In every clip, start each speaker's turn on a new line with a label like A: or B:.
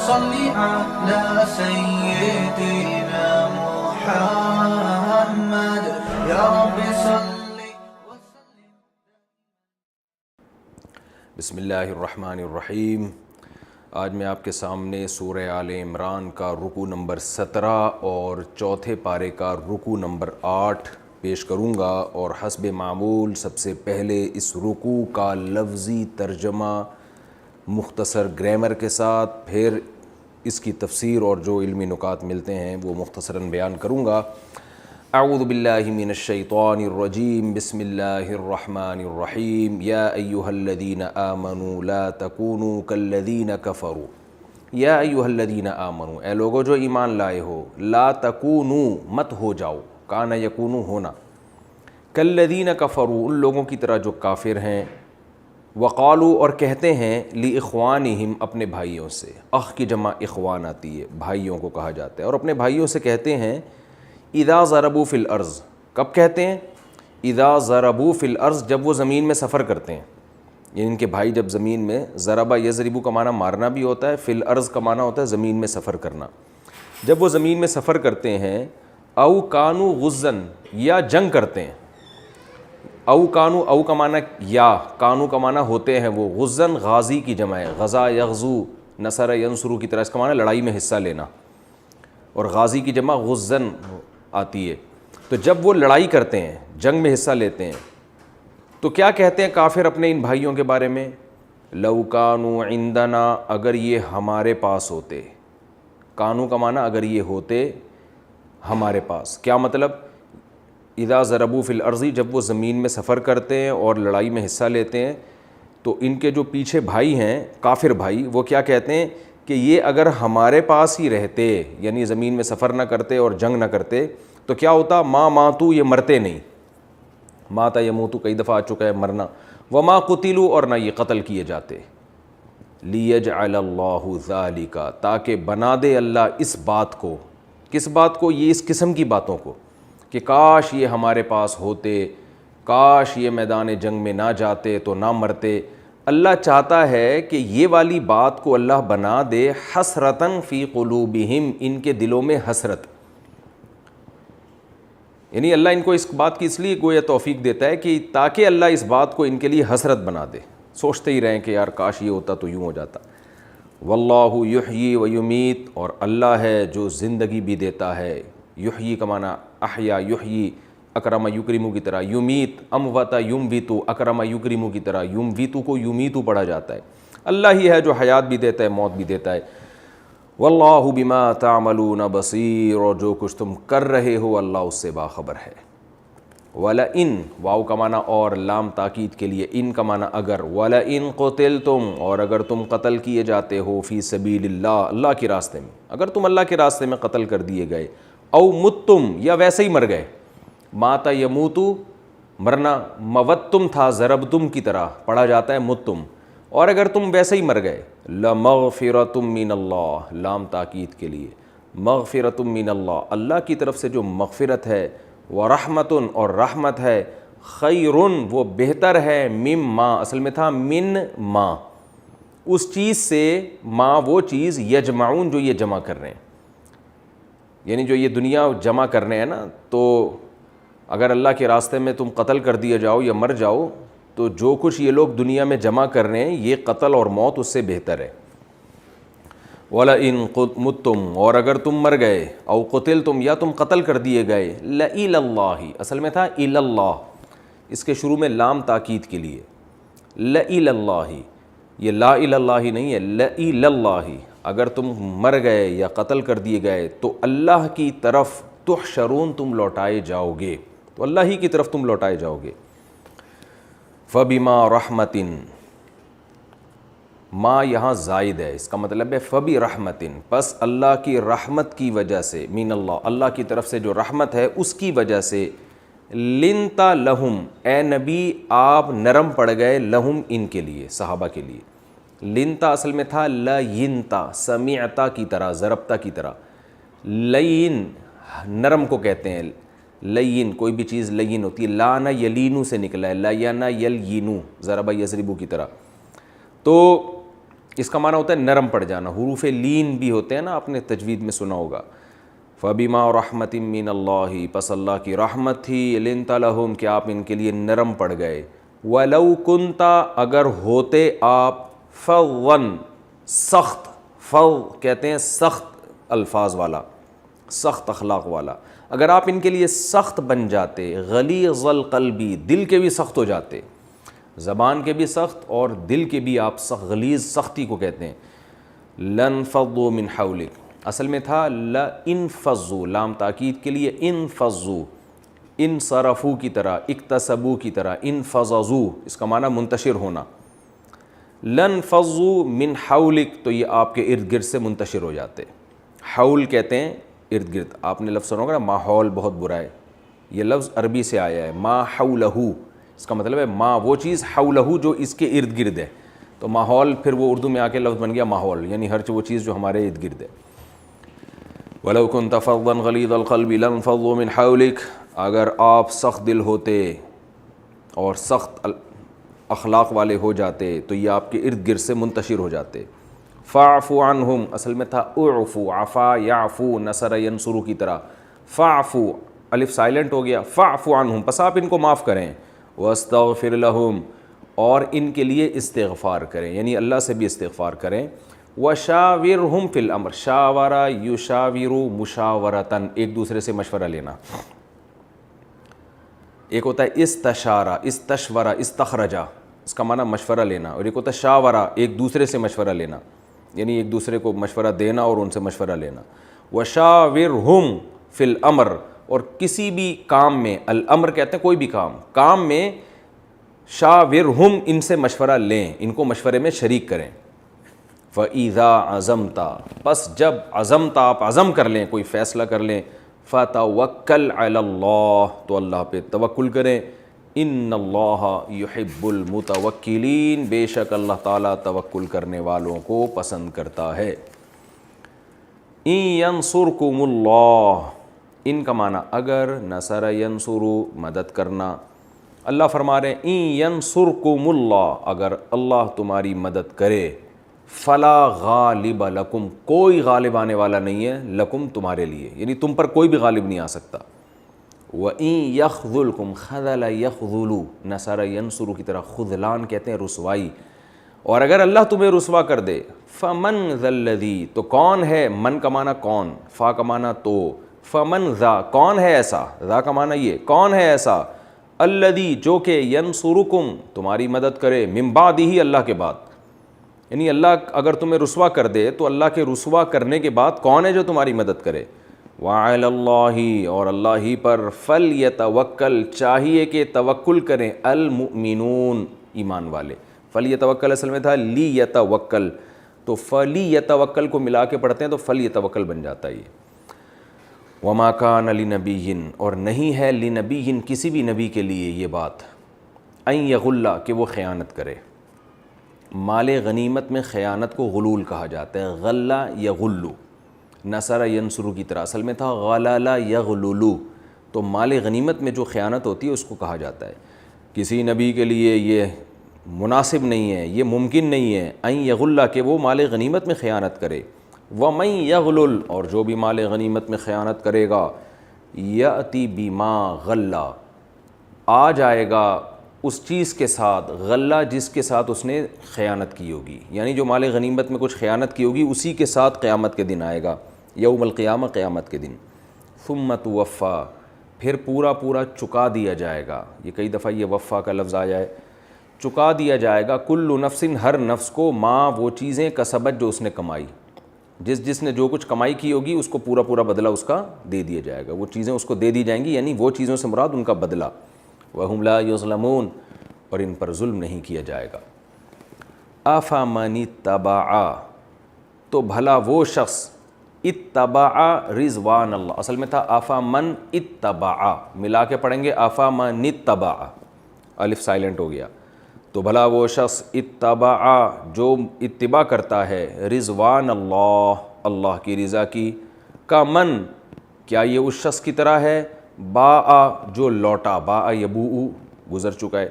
A: صل على سيدنا محمد يا رب صل وسلم.
B: بسم اللہ الرحمن الرحیم. آج میں آپ کے سامنے سورہ آل عمران کا رکوع نمبر 17 اور چوتھے پارے کا رکوع نمبر 8 پیش کروں گا، اور حسب معمول سب سے پہلے اس رکوع کا لفظی ترجمہ مختصر گرامر کے ساتھ، پھر اس کی تفسیر اور جو علمی نکات ملتے ہیں وہ مختصراً بیان کروں گا. اعوذ باللہ من الشیطان الرجیم. بسم اللہ الرحمن الرحیم. یا ایہا الذین آمنوا لا تکونوا کالذین کفروا. یا ایہا الذین آمنوا، اے لوگو جو ایمان لائے ہو، لا تکونوا مت ہو جاؤ، کان یکونو ہونا، کالذین کفروا ان لوگوں کی طرح جو کافر ہیں، وقالوا اور کہتے ہیں، لاخوانہم اپنے بھائیوں سے، اخ کی جمع اخوان آتی ہے، بھائیوں کو کہا جاتا ہے، اور اپنے بھائیوں سے کہتے ہیں اذا ضربوا فی الارض. کب کہتے ہیں؟ اذا ضربوا فی الارض، جب وہ زمین میں سفر کرتے ہیں. یعنی ان کے بھائی جب زمین میں، ضربہ یضربو کا معنی مارنا بھی ہوتا ہے، فی الارض کا معنی ہوتا ہے زمین میں سفر کرنا. جب وہ زمین میں سفر کرتے ہیں، او کانوا غزن یا جنگ کرتے ہیں، او کانو، او کا معنی یا، کانو کا معنی ہوتے ہیں وہ، غزن غازی کی جمع ہے، غزا یغزو، نصر ینصرو کی طرح، اس کا معنی لڑائی میں حصہ لینا، اور غازی کی جمع غزن آتی ہے. تو جب وہ لڑائی کرتے ہیں، جنگ میں حصہ لیتے ہیں، تو کیا کہتے ہیں کافر اپنے ان بھائیوں کے بارے میں؟ لو کانوا عندنا، اگر یہ ہمارے پاس ہوتے. کانو کا معنی اگر یہ ہوتے ہمارے پاس. کیا مطلب؟ اذا ضربوا فی الارض، جب وہ زمین میں سفر کرتے ہیں اور لڑائی میں حصہ لیتے ہیں، تو ان کے جو پیچھے بھائی ہیں، کافر بھائی، وہ کیا کہتے ہیں کہ یہ اگر ہمارے پاس ہی رہتے، یعنی زمین میں سفر نہ کرتے اور جنگ نہ کرتے، تو کیا ہوتا؟ ما ماتو، یہ مرتے نہیں. ماتا یموتو کئی دفعہ آ چکا ہے مرنا. وما قتلوا، اور نہ یہ قتل کیے جاتے. لیجعل اللہ ذالک، تاکہ بنا دے اللہ اس بات کو. کس بات کو؟ یہ اس قسم کی باتوں کو، کہ کاش یہ ہمارے پاس ہوتے، کاش یہ میدان جنگ میں نہ جاتے تو نہ مرتے. اللہ چاہتا ہے کہ یہ والی بات کو اللہ بنا دے، حسرتاً فی قلوبہم، ان کے دلوں میں حسرت. یعنی اللہ ان کو اس بات کی اس لیے گویا توفیق دیتا ہے کہ تاکہ اللہ اس بات کو ان کے لیے حسرت بنا دے، سوچتے ہی رہیں کہ یار کاش یہ ہوتا تو یوں ہو جاتا. واللہ یحیی و یمیت، اور اللہ ہے جو زندگی بھی دیتا ہے. یحیی کا معنی احیا، یحیی اکرم یکرمو کی طرح، یمیت اموت یمویتو، اکرم یکرمو کی طرح، یمویتو کو یمیتو پڑھا جاتا ہے. اللہ ہی ہے جو حیات بھی دیتا ہے، موت بھی دیتا ہے. واللہ بما تعملون بصیر، اور جو کچھ تم کر رہے ہو اللہ اس سے باخبر ہے. وَلَئِن، واو کا معنی اور، لام تاکید کے لیے، ان کا معنی اگر. وَلَئِن قُتِلْتُمْ، اور اگر تم قتل کیے جاتے ہو، فی سبیل اللہ، اللہ کے راستے میں، اگر تم اللہ کے راستے میں قتل کر دیے گئے، او متم، یا ویسے ہی مر گئے. ماتا یموتو مرنا، موتم تھا ضربتم کی طرح پڑھا جاتا ہے متم، اور اگر تم ویسے ہی مر گئے، لمغفرۃ من اللہ، لام تاکید کے لیے، مغفرۃ من اللہ، اللہ کی طرف سے جو مغفرت ہے، ورحمۃ، اور رحمت ہے، خیر، وہ بہتر ہے، مما، اصل میں تھا من ما، اس چیز سے، ما وہ چیز، یجمعون جو یہ جمع کر رہے ہیں. یعنی جو یہ دنیا جمع کرنے ہیں نا، تو اگر اللہ کے راستے میں تم قتل کر دیے جاؤ یا مر جاؤ، تو جو کچھ یہ لوگ دنیا میں جمع کر رہے ہیں، یہ قتل اور موت اس سے بہتر ہے. وَلَئِن مُتُّمْ، اور اگر تم مر گئے، او قتلتم، یا تم قتل کر دیے گئے، لَإِلَى اللَّهِ، اصل میں تھا إِلَى اللَّهِ، اس کے شروع میں لام تاکید کے لیے، لَإِلَى اللَّهِ، یہ لا إِلَى اللَّهِ نہیں ہے، لَإِلَى اللَّهِ، اگر تم مر گئے یا قتل کر دیے گئے تو اللہ کی طرف تحشرون، تم لوٹائے جاؤ گے، تو اللہ ہی کی طرف تم لوٹائے جاؤ گے. فَبِمَا رَحْمَةٍ، ما یہاں زائد ہے، اس کا مطلب ہے فبی رحمتن، پس اللہ کی رحمت کی وجہ سے، من اللہ، اللہ کی طرف سے جو رحمت ہے اس کی وجہ سے، لنتا لہم، اے نبی آپ نرم پڑ گئے، لہم ان کے لیے، صحابہ کے لیے. لنتا اصل میں تھا لینتا، سمیعتا کی طرح، ضربتا کی طرح. لین نرم کو کہتے ہیں، لین کوئی بھی چیز لین ہوتی ہے، لانا یلینو سے نکلا ہے، لینا یلینو، ضربہ یضربو کی طرح. تو اس کا معنی ہوتا ہے نرم پڑ جانا. حروف لین بھی ہوتے ہیں نا, آپ نے تجوید میں سنا ہوگا. فبما رحمت من اللہ, پس اللہ کی رحمت تھی, لنت لہم کہ آپ ان کے لیے نرم پڑ گئے. ولو کنتا, اگر ہوتے آپ, فظن سخت, فظ کہتے ہیں سخت الفاظ والا, سخت اخلاق والا, اگر آپ ان کے لیے سخت بن جاتے, غلیظ القلبی, دل کے بھی سخت ہو جاتے, زبان کے بھی سخت اور دل کے بھی آپ سخت, غلیظ سختی کو کہتے ہیں. لنفضوا من حولک, اصل میں تھا لانفضوا, لام تاکید کے لیے, انفضوا, انصرفوا کی طرح, اکتسبوا کی طرح, انفضضوا اس کا معنی منتشر ہونا. لنفضوا من حولک, تو یہ آپ کے ارد گرد سے منتشر ہو جاتے. حول کہتے ہیں ارد گرد, آپ نے لفظ سنا ہوگا نا, ماحول بہت برا ہے, یہ لفظ عربی سے آیا ہے. ما حولہ, اس کا مطلب ہے ما وہ چیز, حولہ جو اس کے ارد گرد ہے, تو ماحول پھر وہ اردو میں آ کے لفظ بن گیا ماحول, یعنی ہر وہ چیز جو ہمارے ارد گرد ہے. وَلَوْ كُنْتَ فَظًّا غَلِيظَ الْقَلْبِ لَانفَضُّوا مِنْ حَوْلِكَ, اگر آپ سخت دل ہوتے اور سخت اخلاق والے ہو جاتے تو یہ آپ کے ارد گرد سے منتشر ہو جاتے. فَاعْفُ عَنْهُمْ, اصل میں تھا اعفو, عفا یعفو, نصر ینصرو کی طرح. فَاعْفُ, الف سائلنٹ ہو گیا, فَاعْفُ عَنْهُمْ, پس آپ ان کو معاف کریں. وَاسْتَغْفِرْ لَهُمْ, اور ان کے لیے استغفار کریں, یعنی اللہ سے بھی استغفار کریں. وَشَاوِرْهُمْ فِي الْأَمْرِ, شاورا یشاورو مشاورتاً, ایک دوسرے سے مشورہ لینا. ایک ہوتا ہے استشارہ, استشورہ, استخرجہ, اس کا معنی مشورہ لینا, اور ایک ہوتا ہے شاورہ, ایک دوسرے سے مشورہ لینا, یعنی ایک دوسرے کو مشورہ دینا اور ان سے مشورہ لینا. وَشَاوِرْهُمْ فِي الْأَمْرِ, اور کسی بھی کام میں, الامر کہتے ہیں کوئی بھی کام میں, شاورہم, ان سے مشورہ لیں, ان کو مشورے میں شریک کریں. فَإِذَا عَزَمْتَ, پس جب عزمت, آپ عزم کر لیں, کوئی فیصلہ کر لیں, فَتَوَكَّلْ عَلَى اللَّهِ, تو اللہ پہ توکل کریں. اِنَّ اللَّهَ يُحِبُّ الْمُتَوَكِّلِينَ, بے شک اللہ تعالیٰ توکل کرنے والوں کو پسند کرتا ہے. اِن يَنصُرْكُمُ اللَّهُ, ان کا معنی اگر, نصر ینصرو, مدد کرنا. اللہ فرما رہے ہیں اِن يَنصُرْكُمُ اللَّهُ, اگر اللہ تمہاری مدد کرے, فلا غالب لکم, کوئی غالب آنے والا نہیں ہے, لکم تمہارے لیے, یعنی تم پر کوئی بھی غالب نہیں آ سکتا. وَإِن يَخْذُلْكُمْ خَذَلَ يَخْذُلُ, نصر ینصر کی طرح, خذلان کہتے ہیں رسوائی, اور اگر اللہ تمہیں رسوا کر دے, فَمَنْ ذَا الَّذِي, تو کون ہے, من کا معنی کون, فا کا معنی تو, فَمَنْ ذَا, کون ہے ایسا, ذا کا معنی یہ, کون ہے ایسا, الَّذِي, جو کہ يَنصُرُكُمْ, تمہاری مدد کرے, مِن بَعْدِهِ, اللہ کے بعد, یعنی اللہ اگر تمہیں رسوا کر دے تو اللہ کے رسوا کرنے کے بعد کون ہے جو تمہاری مدد کرے. وَعَلَى اللَّهِ, اور اللہ ہی پر, فَلْيَتَوَكَّلْ, چاہیے کہ توکل کریں, الْمُؤْمِنُونَ, ایمان والے. فَلْيَتَوَكَّلْ اصل میں تھا لِيَتَوَكَّلْ, تو فَلِيَتَوَكَّلْ کو ملا کے پڑھتے ہیں تو فَلْيَتَوَكَّلْ بن جاتا ہے یہ. وَمَا كَانَ لِنَبِيٍّ, اور نہیں ہے لِنَبِيٍّ, کسی بھی نبی کے لیے یہ بات, أَن يَغُلَّ, کہ وہ خیانت کرے. مال غنیمت میں خیانت کو غلول کہا جاتا ہے, غلّ یغلو, نصر ینصر کی طرح, اصل میں تھا غلل یغللو, تو مال غنیمت میں جو خیانت ہوتی ہے اس کو کہا جاتا ہے. کسی نبی کے لیے یہ مناسب نہیں ہے, یہ ممکن نہیں ہے, ان یغل, کہ وہ مال غنیمت میں خیانت کرے. ومن یغلل, اور جو بھی مال غنیمت میں خیانت کرے گا, یأتی بما غلّ, آ جائے گا اس چیز کے ساتھ, غلہ جس کے ساتھ اس نے خیانت کی ہوگی, یعنی جو مال غنیمت میں کچھ خیانت کی ہوگی اسی کے ساتھ قیامت کے دن آئے گا, یوم القیامہ, قیامت کے دن. ثم توفا, پھر پورا پورا چکا دیا جائے گا, یہ کئی دفعہ یہ وفا کا لفظ آ جائے, چکا دیا جائے گا, کل نفس, ہر نفس کو, ما, وہ چیزیں, کسبت, جو اس نے کمائی, جس نے جو کچھ کمائی کی ہوگی اس کو پورا پورا بدلہ اس کا دے دیا جائے گا, وہ چیزیں اس کو دے دی جائیں گی, یعنی وہ چیزوں سے مراد ان کا بدلہ. وَهُمْ لَا يُظْلَمُونَ, اور ان پر ظلم نہیں کیا جائے گا. أَفَمَنِ اتَّبَعَ, تو بھلا وہ شخص, اتبع رضوان اللہ, اصل میں تھا أَفَمَنْ اتَّبَعَ, ملا کے پڑھیں گے أَفَمَنِ اتَّبَعَ, الف سائلنٹ ہو گیا, تو بھلا وہ شخص, اتبع, جو اتباع کرتا ہے, رضوان اللہ, اللہ کی رضا کی, کا من, کیا یہ اس شخص کی طرح ہے, باء, جو لوٹا, باء یبوء, گزر چکا ہے,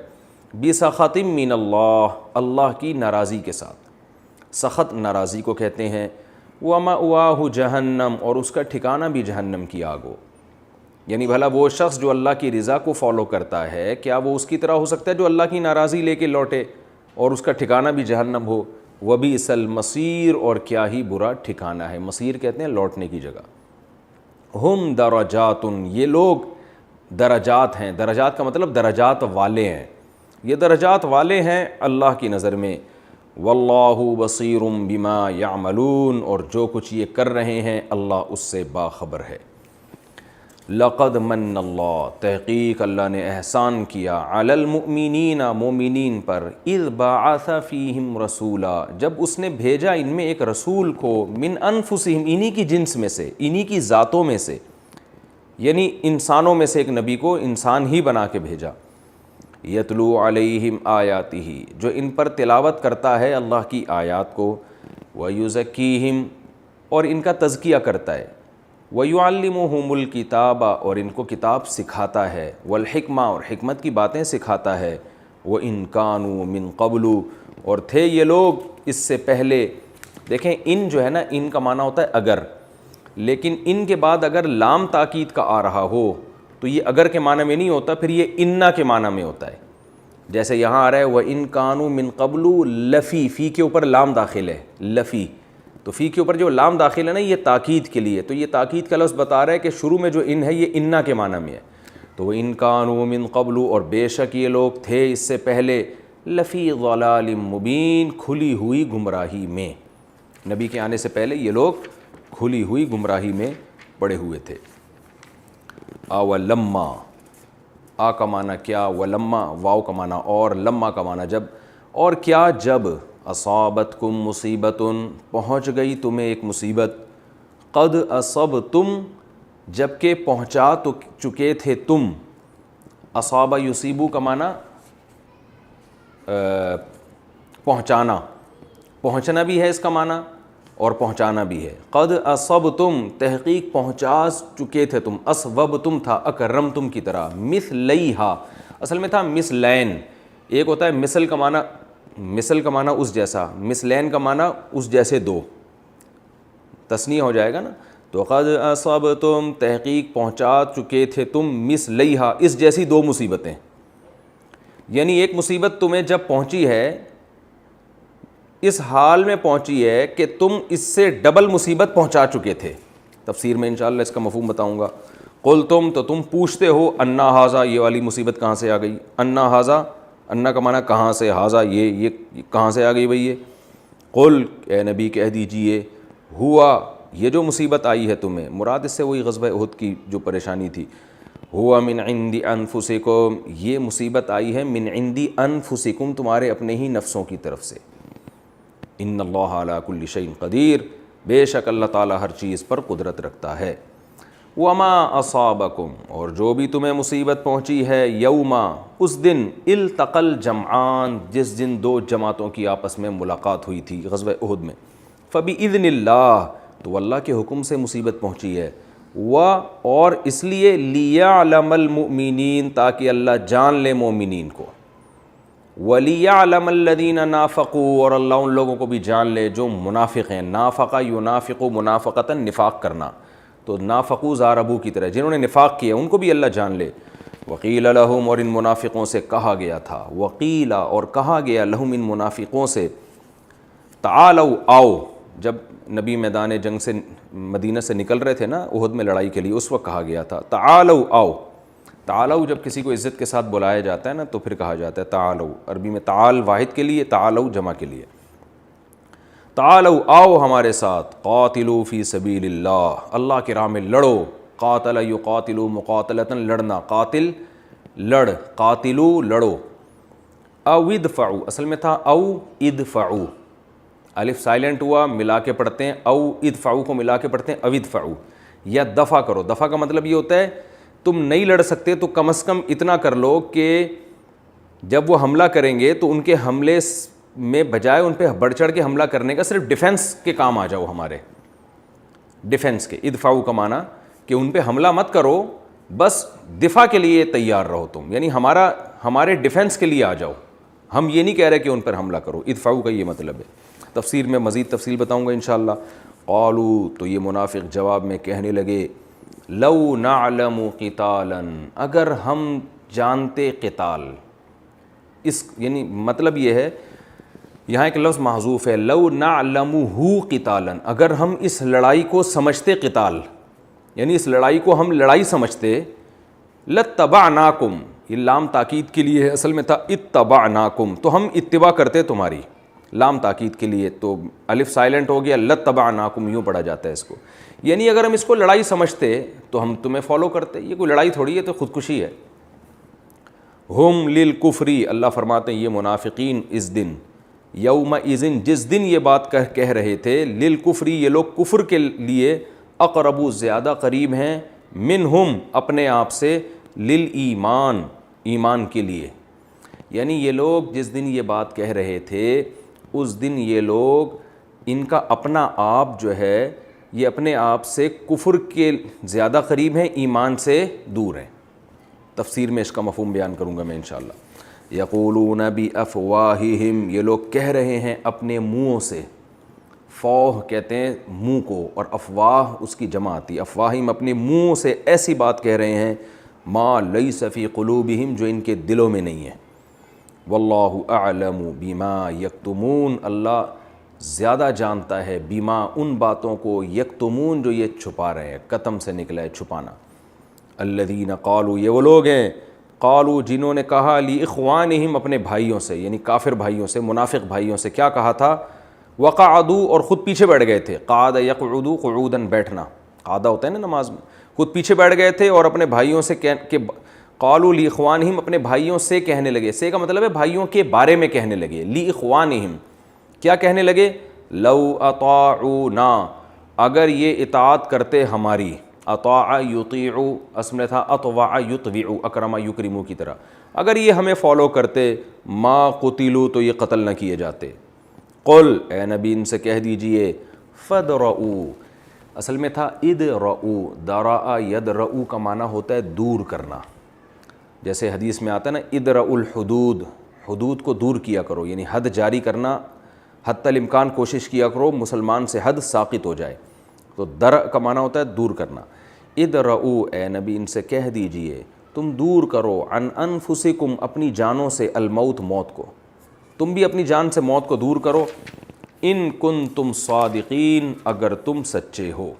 B: بسخط من اللہ, اللہ کی ناراضی کے ساتھ. سخت ناراضی کو کہتے ہیں۔ وَمَأْوَاهُ جَهَنَّمُ، اور اس کا ٹھکانہ بھی جہنم کی آگ ہو۔ یعنی بھلا وہ شخص جو اللہ کی رضا کو فالو کرتا ہے، کیا وہ اس کی طرح ہو سکتا ہے جو اللہ کی ناراضی لے کے لوٹے اور اس کا ٹھکانہ بھی جہنم ہو؟ وَبِئْسَ الْمَصِيرُ، اور کیا ہی برا ٹھکانہ ہے۔ مصیر کہتے ہیں لوٹنے کی جگہ۔ ہم درجات، یہ لوگ درجات ہیں، درجات کا مطلب درجات والے ہیں، یہ درجات والے ہیں اللہ کی نظر میں۔ واللہ بصیر بما یعملون، اور جو کچھ یہ کر رہے ہیں اللہ اس سے باخبر ہے۔ لقد من اللہ، تحقیق اللہ نے احسان کیا، علی المؤمنین، مومنین پر، اذ بعث فیہم رسولا، جب اس نے بھیجا ان میں ایک رسول کو، من انفسہم، انہی کی جنس میں سے، انہی کی ذاتوں میں سے، یعنی انسانوں میں سے ایک نبی کو انسان ہی بنا کے بھیجا۔ یتلو علیہم آیاتہ، جو ان پر تلاوت کرتا ہے اللہ کی آیات کو، ویزکیہم، اور ان کا تزکیہ کرتا ہے، وَيُعَلِّمُهُمُ الْكِتَابَ، اور ان کو کتاب سکھاتا ہے، والحکمہ، اور حکمت کی باتیں سکھاتا ہے، وَإِن كَانُوا مِن قَبْلُ، اور تھے یہ لوگ اس سے پہلے۔ دیکھیں ان جو ہے نا، ان کا معنی ہوتا ہے اگر، لیکن ان کے بعد اگر لام تاکید کا آ رہا ہو تو یہ اگر کے معنی میں نہیں ہوتا، پھر یہ انا کے معنی میں ہوتا ہے۔ جیسے یہاں آ رہا ہے وَإِن كَانُوا مِن قَبْلُ لَفِي، فی کے اوپر لام داخل ہے، لفی، تو فی کے اوپر جو لام داخل ہے نا یہ تاکید کے لیے، تو یہ تاکید کا لفظ بتا رہا ہے کہ شروع میں جو ان ہے یہ انا کے معنی میں ہے۔ تو وَإِن كَانُوا مِن قَبْلُ، اور بے شک یہ لوگ تھے اس سے پہلے، لفی ضلال مبین، کھلی ہوئی گمراہی میں، نبی کے آنے سے پہلے یہ لوگ کھلی ہوئی گمراہی میں پڑے ہوئے تھے۔ اولما، آ کا معنی کیا، ولما واو کا معنی اور، لما کا معنی جب، اور کیا جب، اصابتکم مصیبتن، پہنچ گئی تمہیں ایک مصیبت، قد اصبتم، جب کہ پہنچا تو چکے تھے تم، اصابہ یصیبو کا معنی پہنچانا، پہنچنا بھی ہے اس کا معنی اور پہنچانا بھی ہے۔ قد اصبتم، تحقیق پہنچا چکے تھے تم، اصوبتم تھا اکرمتم کی طرح، مثلیہا، اصل میں تھا مثلین، ایک ہوتا ہے مثل کا معنی، مثل کا معنی اس جیسا، مثلین کا معنی اس جیسے دو، تثنیہ ہو جائے گا نا، تو قد اصبتم، تحقیق پہنچا چکے تھے تم، مثلیہا، اس جیسی دو مصیبتیں، یعنی ایک مصیبت تمہیں جب پہنچی ہے اس حال میں پہنچی ہے کہ تم اس سے ڈبل مصیبت پہنچا چکے تھے۔ تفسیر میں انشاءاللہ اس کا مفہوم بتاؤں گا۔ قلتم، تو تم پوچھتے ہو، انا ھذا، یہ والی مصیبت کہاں سے آ گئی، انا ھذا، انا کا معنی کہاں سے، ھذا یہ کہاں سے آ گئی بھئی یہ، قل، اے نبی کہہ دیجئے، ہوا، یہ جو مصیبت آئی ہے تمہیں، مراد اس سے وہی غزوہ احد کی جو پریشانی تھی، ہوا من عند انفسکم، یہ مصیبت آئی ہے من عند انفسکم، تمہارے اپنے ہی نفسوں کی طرف سے، ان اللہ علی کل شیء قدیر، بے شک اللہ تعالیٰ ہر چیز پر قدرت رکھتا ہے۔ وما اصابکم، اور جو بھی تمہیں مصیبت پہنچی ہے، یوما، اس دن، التقى الجمعان، جس دن دو جماعتوں کی آپس میں ملاقات ہوئی تھی غزوہ احد میں، فبإذن اللہ، تو اللہ کے حکم سے مصیبت پہنچی ہے، اور اس لیے لیعلم المؤمنین، تاکہ اللہ جان لے مومنین کو، وَلِيَعْلَمَ الَّذِينَ نَافَقُوا، اور اللہ ان لوگوں کو بھی جان لے جو منافق ہیں، نافقہ ینافق منافقتاً، نفاق کرنا، تو نافقو زاربو کی طرح، جنہوں نے نفاق کیا ان کو بھی اللہ جان لے۔ وَقِيلَ لَهُمْ، اور ان منافقوں سے کہا گیا تھا، وَقِيلَ، اور کہا گیا، لَهُمْ، ان منافقوں سے، تعالوا، آؤ، جب نبی میدان جنگ سے مدینہ سے نکل رہے تھے نا احد میں لڑائی کے لیے، اس وقت کہا گیا تھا تعالوا، آؤ، تعالوا جب کسی کو عزت کے ساتھ بلایا جاتا ہے نا تو پھر کہا جاتا ہے تعالوا، عربی میں تعال واحد کے لیے، تعالوا جمع کے لیے، تعالوا، آؤ ہمارے ساتھ، قاتلوا فی سبیل اللہ، اللہ کی راہ میں لڑو، قاتل یقاتل مقاتلۃ، لڑنا، قاتل لڑ، قاتلوا لڑو، او ادفعوا، اصل میں تھا او ادفعوا، الف سائلنٹ ہوا، ملا کے پڑھتے ہیں، او ادفعوا کو ملا کے پڑھتے ہیں او ادفعوا، یا دفع کرو، دفع کا مطلب یہ ہوتا ہے تم نہیں لڑ سکتے تو کم از کم اتنا کر لو کہ جب وہ حملہ کریں گے تو ان کے حملے میں بجائے ان پہ بڑھ چڑھ کے حملہ کرنے کا صرف ڈیفنس کے کام آ جاؤ، ہمارے ڈیفنس کے، ادفعوا کا معنی کہ ان پہ حملہ مت کرو، بس دفاع کے لیے تیار رہو تم، یعنی ہمارے ڈیفنس کے لیے آ جاؤ، ہم یہ نہیں کہہ رہے کہ ان پر حملہ کرو، ادفعوا کا یہ مطلب ہے۔ تفسیر میں مزید تفصیل بتاؤں گا انشاءاللہ. قالوا تو یہ منافق جواب میں کہنے لگے لو نعلم قتالا اگر ہم جانتے قتال. اس یعنی مطلب یہ ہے یہاں ایک لفظ محذوف ہے لو نعلمہ قتالا اگر ہم اس لڑائی کو سمجھتے قتال یعنی اس لڑائی کو ہم لڑائی سمجھتے لاتبعناکم یہ لام تاکید کے لیے ہے اصل میں تھا اتبعناکم تو ہم اتباع کرتے تمہاری لام تاکید کے لیے تو الف سائلنٹ ہو گیا لاتبعناکم یوں پڑھا جاتا ہے اس کو یعنی اگر ہم اس کو لڑائی سمجھتے تو ہم تمہیں فالو کرتے. یہ کوئی لڑائی تھوڑی ہے تو خودکشی ہے. ہم للکفری اللہ فرماتے ہیں یہ منافقین اس دن یومئذ جس دن یہ بات کہہ رہے تھے للکفری یہ لوگ کفر کے لیے اقرب زیادہ قریب ہیں منہم اپنے آپ سے للایمان ایمان کے لیے. یعنی یہ لوگ جس دن یہ بات کہہ رہے تھے اس دن یہ لوگ ان کا اپنا آپ جو ہے یہ اپنے آپ سے کفر کے زیادہ قریب ہیں ایمان سے دور ہیں. تفسیر میں اس کا مفہوم بیان کروں گا میں انشاءاللہ. یقولون بافواہہم یہ لوگ کہہ رہے ہیں اپنے منہوں سے. فوہ کہتے ہیں منہ کو اور افواہ اس کی جمع آتی. افواہم اپنے منہ سے ایسی بات کہہ رہے ہیں ما لیس فی قلوبہم جو ان کے دلوں میں نہیں ہے. واللہ اعلم بما یکتمون اللہ زیادہ جانتا ہے بما ان باتوں کو یکتمون جو یہ چھپا رہے ہیں. کتم سے نکلا ہے چھپانا. الذین قالوا یہ وہ لوگ ہیں قالوا جنہوں نے کہا لاخوانہم اپنے بھائیوں سے یعنی کافر بھائیوں سے منافق بھائیوں سے کیا کہا تھا وقعدوا اور خود پیچھے بیٹھ گئے تھے. قعد یقعد قعودا بیٹھنا قعدہ ہوتا ہے نا نماز میں. خود پیچھے بیٹھ گئے تھے اور اپنے بھائیوں سے کہ قالوا لاخوانہم اپنے بھائیوں سے کہنے لگے. سے کا مطلب ہے بھائیوں کے بارے میں کہنے لگے. لاخوانہم کیا کہنے لگے لو اطاعونا اگر یہ اطاعت کرتے ہماری. اطاع یطیع اصل میں تھا اطوع یطوع اکرم یکرم کی طرح. اگر یہ ہمیں فالو کرتے ما قتلوا تو یہ قتل نہ کیے جاتے. قل اے نبی ان سے کہہ دیجئے فدرؤوا اصل میں تھا ادرؤوا درأ یدرؤ کا معنی ہوتا ہے دور کرنا. جیسے حدیث میں آتا ہے نا ادرؤوا الحدود حدود کو دور کیا کرو یعنی حد جاری کرنا حتی الامکان کوشش کیا کرو مسلمان سے حد ساقط ہو جائے. تو درء کا معنی ہوتا ہے دور کرنا. ادرؤوا اے نبی ان سے کہہ دیجئے تم دور کرو عن انفسکم اپنی جانوں سے الموت موت کو. تم بھی اپنی جان سے موت کو دور کرو. ان کنتم صادقین اگر تم سچے ہو.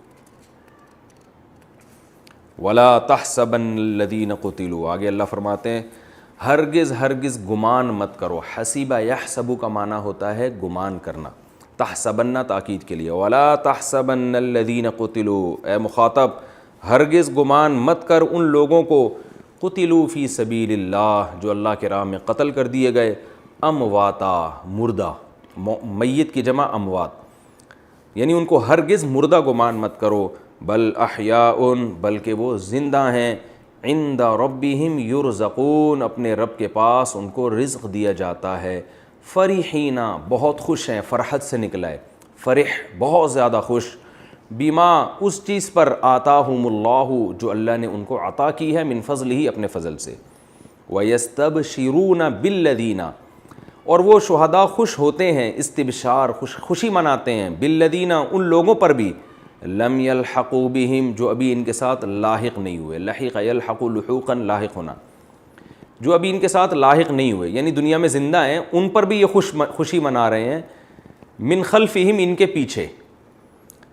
B: ولا تحسبن الذین قتلوا آگے اللہ فرماتے ہیں ہرگز ہرگز گمان مت کرو. حسیبہ یحسب کا معنی ہوتا ہے گمان کرنا. تحسبن تاکید کے لیے. ولا تحسبن الذین قتلوا اے مخاطب ہرگز گمان مت کر ان لوگوں کو قتلوا فی سبیل اللہ جو اللہ کے راہ میں قتل کر دیے گئے. امواتا مردہ میت کی جمع اموات یعنی ان کو ہرگز مردہ گمان مت کرو. بل احیاء بلکہ وہ زندہ ہیں. عند ربہم یرزقون اپنے رب کے پاس ان کو رزق دیا جاتا ہے. فرحینا بہت خوش ہیں فرحت سے نکلا ہے فرح بہت زیادہ خوش. بما اس چیز پر آتاہم اللہ جو اللہ نے ان کو عطا کی ہے من فضلہ اپنے فضل سے. ویستبشرون بالذین اور وہ شہداء خوش ہوتے ہیں استبشار خوشی مناتے ہیں بالذین ان لوگوں پر بھی لم یلحقوا بہم جو ابھی ان کے ساتھ لاحق نہیں ہوئے. لحق یلحق لحوقا لاحق ہونا جو ابھی ان کے ساتھ لاحق نہیں ہوئے یعنی دنیا میں زندہ ہیں ان پر بھی یہ خوشی منا رہے ہیں. من خلفہم ان کے پیچھے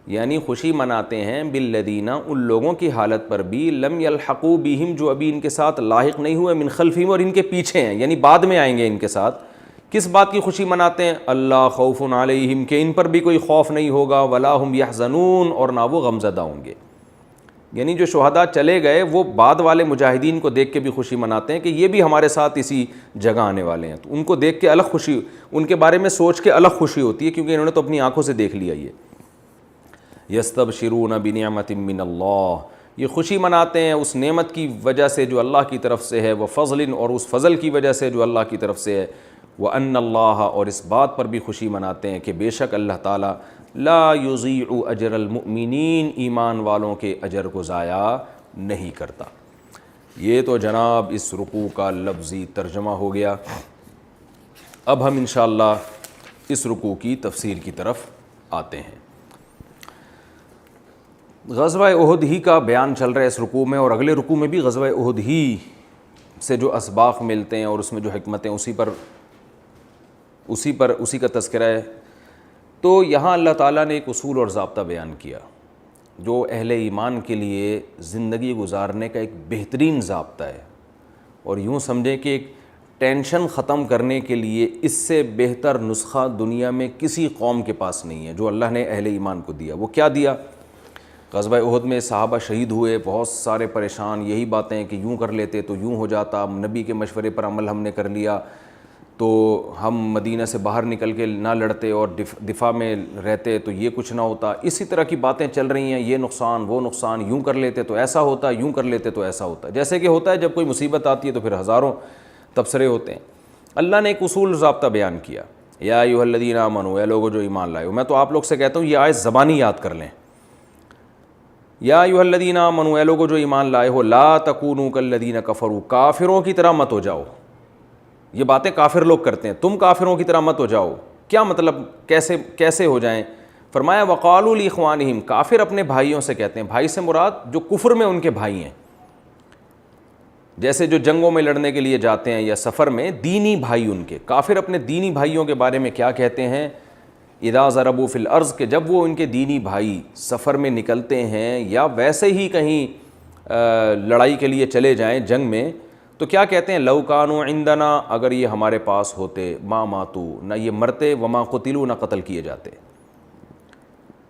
B: یعنی خوشی مناتے ہیں بالذین ان لوگوں کی حالت پر بھی لم یلحقوا بہم جو ابھی ان کے ساتھ لاحق نہیں ہوئے من خلفہم اور ان کے پیچھے ہیں یعنی بعد میں آئیں گے ان کے ساتھ. کس بات کی خوشی مناتے ہیں اللہ خوف علیہم کہ ان پر بھی کوئی خوف نہیں ہوگا. ولا هم یحزنون اور نہ وہ غمزدہ ہوں گے. یعنی جو شہداء چلے گئے وہ بعد والے مجاہدین کو دیکھ کے بھی خوشی مناتے ہیں کہ یہ بھی ہمارے ساتھ اسی جگہ آنے والے ہیں. تو ان کو دیکھ کے الگ خوشی ان کے بارے میں سوچ کے الگ خوشی ہوتی ہے کیونکہ انہوں نے تو اپنی آنکھوں سے دیکھ لیا. یہ یستبشرون بنعمت من اللہ یہ خوشی مناتے ہیں اس نعمت کی وجہ سے جو اللہ کی طرف سے ہے. وہ فضل اور اس فضل کی وجہ سے جو اللہ کی طرف سے ہے. وَأَنَّ اللَّهَ اور اس بات پر بھی خوشی مناتے ہیں کہ بے شک اللہ تعالیٰ لا یضیع اجر المؤمنین ایمان والوں کے اجر کو ضائع نہیں کرتا. یہ تو جناب اس رکوع کا لفظی ترجمہ ہو گیا. اب ہم انشاءاللہ اس رکوع کی تفسیر کی طرف آتے ہیں۔ غزوہ احد ہی کا بیان چل رہا ہے اس رکوع میں، اور اگلے رکوع میں بھی غزوہ احد ہی سے جو اسباق ملتے ہیں اور اس میں جو حکمتیں اسی کا تذکرہ ہے۔ تو یہاں اللہ تعالیٰ نے ایک اصول اور ضابطہ بیان کیا جو اہل ایمان کے لیے زندگی گزارنے کا ایک بہترین ضابطہ ہے، اور یوں سمجھیں کہ ایک ٹینشن ختم کرنے کے لیے اس سے بہتر نسخہ دنیا میں کسی قوم کے پاس نہیں ہے جو اللہ نے اہل ایمان کو دیا۔ وہ کیا دیا؟ غزوہ احد میں صحابہ شہید ہوئے، بہت سارے پریشان، یہی باتیں کہ یوں کر لیتے تو یوں ہو جاتا، نبی کے مشورے پر عمل ہم نے کر لیا تو ہم مدینہ سے باہر نکل کے نہ لڑتے اور دفاع میں رہتے تو یہ کچھ نہ ہوتا۔ اسی طرح کی باتیں چل رہی ہیں، یہ نقصان وہ نقصان، یوں کر لیتے تو ایسا ہوتا، یوں کر لیتے تو ایسا ہوتا، جیسے کہ ہوتا ہے جب کوئی مصیبت آتی ہے تو پھر ہزاروں تبصرے ہوتے ہیں۔ اللہ نے ایک اصول ضابطہ بیان کیا، یا ایھا الذین آمنوا، اے لوگو جو ایمان لائے ہو۔ میں تو آپ لوگ سے کہتا ہوں یہ آیت زبانی یاد کر لیں، یا ایھا الذین آمنوا، اے لوگو جو ایمان لائے ہو، لا تکونوا کالذین کفروا، کافروں کی طرح مت ہو جاؤ۔ یہ باتیں کافر لوگ کرتے ہیں، تم کافروں کی طرح مت ہو جاؤ۔ کیا مطلب؟ کیسے ہو جائیں؟ فرمایا وقالوا لاخوانہم، کافر اپنے بھائیوں سے کہتے ہیں، بھائی سے مراد جو کفر میں ان کے بھائی ہیں، جیسے جو جنگوں میں لڑنے کے لیے جاتے ہیں یا سفر میں دینی بھائی ان کے، کافر اپنے دینی بھائیوں کے بارے میں کیا کہتے ہیں؟ اذا ضربوا فی الارض، کہ جب وہ ان کے دینی بھائی سفر میں نکلتے ہیں یا ویسے ہی کہیں لڑائی کے لیے چلے جائیں جنگ میں، تو کیا کہتے ہیں؟ لو کانوا عندنا، اگر یہ ہمارے پاس ہوتے، ما ماتو، نہ یہ مرتے، وما قتلوا، نہ قتل کیے جاتے۔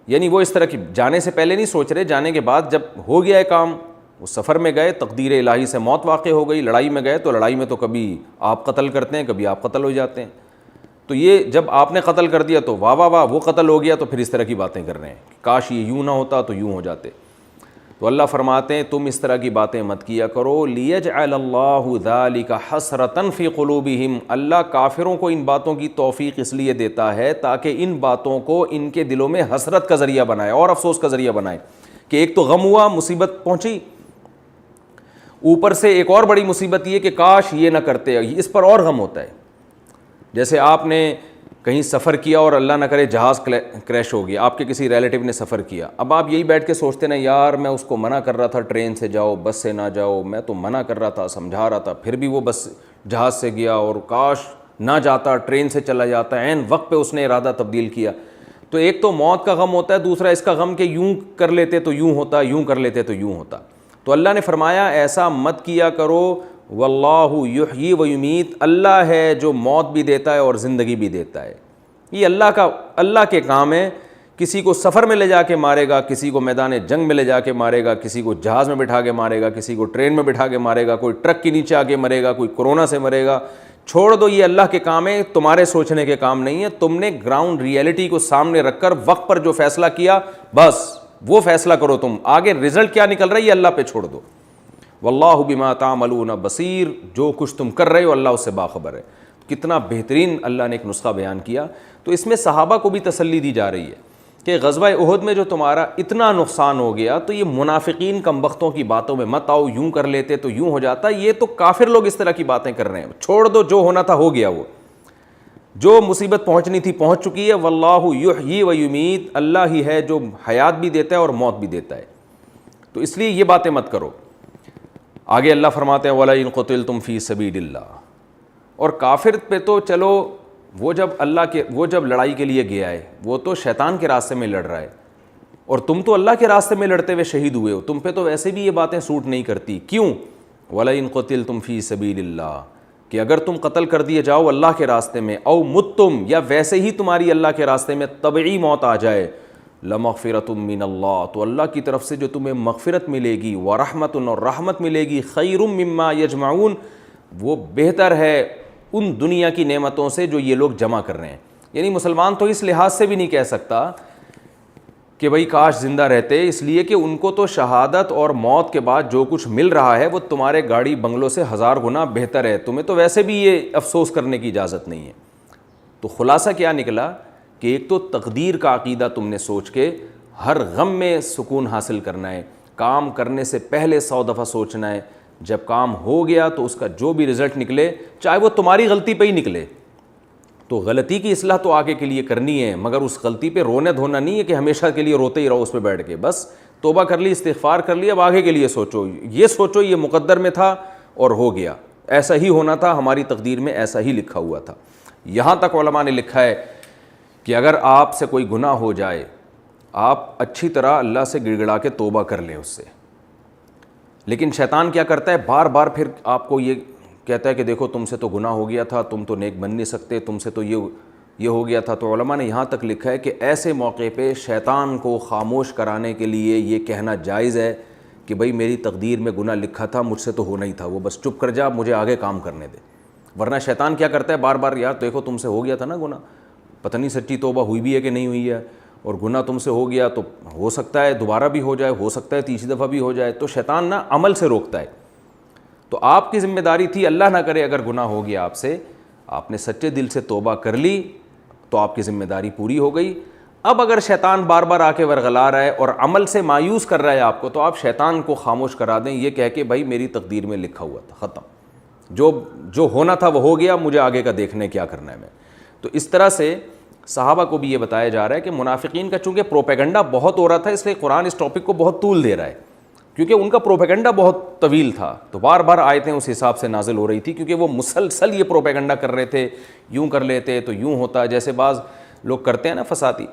B: یعنی وہ اس طرح کی جانے سے پہلے نہیں سوچ رہے، جانے کے بعد جب ہو گیا ہے کام، وہ سفر میں گئے، تقدیر الہی سے موت واقع ہو گئی، لڑائی میں گئے تو لڑائی میں تو کبھی آپ قتل کرتے ہیں، کبھی آپ قتل ہو جاتے ہیں، تو یہ جب آپ نے قتل کر دیا تو واہ واہ واہ وہ قتل ہو گیا، تو پھر اس طرح کی باتیں کر رہے ہیں، کاش یہ یوں نہ ہوتا تو یوں ہو جاتے۔ تو اللہ فرماتے ہیں تم اس طرح کی باتیں مت کیا کرو، لیجعل اللہ ذلک حسرۃ فی قلوبہم، اللہ کافروں کو ان باتوں کی توفیق اس لیے دیتا ہے تاکہ ان باتوں کو ان کے دلوں میں حسرت کا ذریعہ بنائے اور افسوس کا ذریعہ بنائے، کہ ایک تو غم ہوا، مصیبت پہنچی، اوپر سے ایک اور بڑی مصیبت یہ کہ کاش یہ نہ کرتے، اس پر اور غم ہوتا ہے۔ جیسے آپ نے کہیں سفر کیا اور اللہ نہ کرے جہاز کریش ہو گیا، آپ کے کسی ریلیٹیو نے سفر کیا، اب آپ یہی بیٹھ کے سوچتے نا یار میں اس کو منع کر رہا تھا ٹرین سے جاؤ، بس سے نہ جاؤ، میں تو منع کر رہا تھا، سمجھا رہا تھا، پھر بھی وہ بس جہاز سے گیا، اور کاش نہ جاتا، ٹرین سے چلا جاتا، عین وقت پہ اس نے ارادہ تبدیل کیا۔ تو ایک تو موت کا غم ہوتا ہے، دوسرا اس کا غم کہ یوں کر لیتے تو یوں ہوتا، یوں کر لیتے تو یوں ہوتا۔ تو اللہ نے فرمایا ایسا مت کیا کرو، واللہ یحیی و یمیت، اللہ ہے جو موت بھی دیتا ہے اور زندگی بھی دیتا ہے۔ یہ اللہ کے کام ہے، کسی کو سفر میں لے جا کے مارے گا، کسی کو میدان جنگ میں لے جا کے مارے گا، کسی کو جہاز میں بٹھا کے مارے گا، کسی کو ٹرین میں بٹھا کے مارے گا، کوئی ٹرک کے نیچے آ کے مرے گا، کوئی کورونا سے مرے گا۔ چھوڑ دو، یہ اللہ کے کام ہے، تمہارے سوچنے کے کام نہیں ہے۔ تم نے گراؤنڈ ریئلٹی کو سامنے رکھ کر وقت پر جو فیصلہ کیا بس وہ فیصلہ کرو، تم آگے رزلٹ کیا نکل رہا ہے یہ اللہ پہ چھوڑ دو۔ واللہ بما تعملون بصیر، جو کچھ تم کر رہے ہو اللہ اس سے باخبر ہے۔ کتنا بہترین اللہ نے ایک نسخہ بیان کیا۔ تو اس میں صحابہ کو بھی تسلی دی جا رہی ہے کہ غزوہ احد میں جو تمہارا اتنا نقصان ہو گیا تو یہ منافقین کم بختوں کی باتوں میں مت آؤ، یوں کر لیتے تو یوں ہو جاتا، یہ تو کافر لوگ اس طرح کی باتیں کر رہے ہیں، چھوڑ دو، جو ہونا تھا ہو گیا، وہ جو مصیبت پہنچنی تھی پہنچ چکی ہے۔ واللہ یحیی و یمیت، اللہ ہی ہے جو حیات بھی دیتا ہے اور موت بھی دیتا ہے، تو اس لیے یہ باتیں مت کرو۔ آگے اللہ فرماتے ہیں وَلَئِن قُتِلْتُمْ فِي سَبِيلِ اللَّهِ، اور کافر پہ تو چلو وہ جب لڑائی کے لیے گیا ہے وہ تو شیطان کے راستے میں لڑ رہا ہے، اور تم تو اللہ کے راستے میں لڑتے ہوئے شہید ہوئے ہو، تم پہ تو ویسے بھی یہ باتیں سوٹ نہیں کرتی۔ کیوں؟ وَلَئِن قُتِلْتُمْ فِي سَبِيلِ اللَّهِ، کہ اگر تم قتل کر دیے جاؤ اللہ کے راستے میں، او متم، یا ویسے ہی تمہاری اللہ کے راستے میں طبعی موت آ جائے، لمغفرۃ من اللہ، تو اللہ کی طرف سے جو تمہیں مغفرت ملے گی، ورحمۃ، اور رحمت ملے گی، خیر مما یجمعون، وہ بہتر ہے ان دنیا کی نعمتوں سے جو یہ لوگ جمع کر رہے ہیں۔ یعنی مسلمان تو اس لحاظ سے بھی نہیں کہہ سکتا کہ بھئی کاش زندہ رہتے، اس لیے کہ ان کو تو شہادت اور موت کے بعد جو کچھ مل رہا ہے وہ تمہارے گاڑی بنگلوں سے 1000 گنا بہتر ہے، تمہیں تو ویسے بھی یہ افسوس کرنے کی اجازت نہیں ہے۔ تو خلاصہ کیا نکلا کہ ایک تو تقدیر کا عقیدہ تم نے سوچ کے ہر غم میں سکون حاصل کرنا ہے، کام کرنے سے پہلے 100 دفعہ سوچنا ہے، جب کام ہو گیا تو اس کا جو بھی رزلٹ نکلے، چاہے وہ تمہاری غلطی پہ ہی نکلے، تو غلطی کی اصلاح تو آگے کے لیے کرنی ہے، مگر اس غلطی پہ رونے دھونا نہیں ہے کہ ہمیشہ کے لیے روتے ہی رہو اس پہ بیٹھ کے. بس توبہ کر لی، استغفار کر لی، اب آگے کے لیے سوچو، یہ سوچو یہ مقدر میں تھا اور ہو گیا، ایسا ہی ہونا تھا، ہماری تقدیر میں ایسا ہی لکھا ہوا تھا. یہاں تک علماء نے لکھا ہے کہ اگر آپ سے کوئی گناہ ہو جائے، آپ اچھی طرح اللہ سے گڑ گڑا کے توبہ کر لیں اس سے، لیکن شیطان کیا کرتا ہے، بار بار پھر آپ کو یہ کہتا ہے کہ دیکھو تم سے تو گناہ ہو گیا تھا، تم تو نیک بن نہیں سکتے، تم سے تو یہ ہو گیا تھا. تو علماء نے یہاں تک لکھا ہے کہ ایسے موقع پہ شیطان کو خاموش کرانے کے لیے یہ کہنا جائز ہے کہ بھائی میری تقدیر میں گناہ لکھا تھا، مجھ سے تو ہونا ہی تھا، وہ بس چپ کر جا، مجھے آگے کام کرنے دے. ورنہ شیطان کیا کرتا ہے، بار بار یار دیکھو تم سے ہو گیا تھا نا گناہ، پتہ نہیں سچی توبہ ہوئی بھی ہے کہ نہیں ہوئی ہے، اور گناہ تم سے ہو گیا تو ہو سکتا ہے دوبارہ بھی ہو جائے، ہو سکتا ہے تیسری دفعہ بھی ہو جائے. تو شیطان نا عمل سے روکتا ہے. تو آپ کی ذمہ داری تھی، اللہ نہ کرے اگر گناہ ہو گیا آپ سے، آپ نے سچے دل سے توبہ کر لی تو آپ کی ذمہ داری پوری ہو گئی. اب اگر شیطان بار بار آ کے ورغلا رہا ہے اور عمل سے مایوس کر رہا ہے آپ کو، تو آپ شیطان کو خاموش کرا دیں یہ کہہ کے بھائی میری تقدیر میں لکھا ہوا تھا، ختم، جو ہونا تھا وہ ہو گیا، مجھے آگے کا دیکھنا ہے کیا کرنا ہے میں. تو اس طرح سے صحابہ کو بھی یہ بتایا جا رہا ہے کہ منافقین کا چونکہ پروپیگنڈا بہت ہو رہا تھا، اس لیے قرآن اس ٹاپک کو بہت طول دے رہا ہے، کیونکہ ان کا پروپیگنڈا بہت طویل تھا. تو بار بار آیتیں اس حساب سے نازل ہو رہی تھی، کیونکہ وہ مسلسل یہ پروپیگنڈا کر رہے تھے، یوں کر لیتے تو یوں ہوتا، جیسے بعض لوگ کرتے ہیں نا فسادی.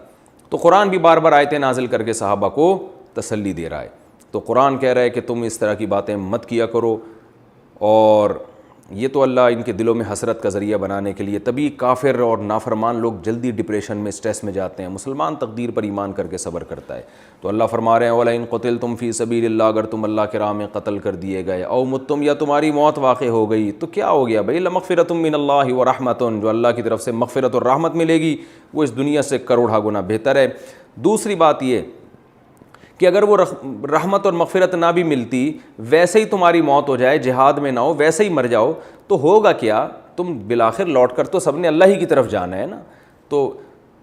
B: تو قرآن بھی بار بار آیتیں نازل کر کے صحابہ کو تسلی دے رہا ہے. تو قرآن کہہ رہا ہے کہ تم اس طرح کی باتیں مت کیا کرو، اور یہ تو اللہ ان کے دلوں میں حسرت کا ذریعہ بنانے کے لیے، تبھی کافر اور نافرمان لوگ جلدی ڈپریشن میں، اسٹریس میں جاتے ہیں. مسلمان تقدیر پر ایمان کر کے صبر کرتا ہے. تو اللہ فرما رہے ہیں وَلَئِن قُتِلْتُمْ فِي سَبِيلِ اللَّهِ، اگر تم اللہ کے راہ میں قتل کر دیے گئے، او متم، یا تمہاری موت واقع ہو گئی، تو کیا ہو گیا بھائی، لَمَغْفِرَةٌ مِّنَ اللَّهِ وَرَحْمَةٌ، جو اللہ کی طرف سے مغفرت اور رحمت ملے گی وہ اس دنیا سے کروڑا گنا بہتر ہے. دوسری بات یہ کہ اگر وہ رحمت اور مغفرت نہ بھی ملتی، ویسے ہی تمہاری موت ہو جائے، جہاد میں نہ ہو، ویسے ہی مر جاؤ، تو ہوگا کیا، تم بالآخر لوٹ کر تو سب نے اللہ ہی کی طرف جانا ہے نا. تو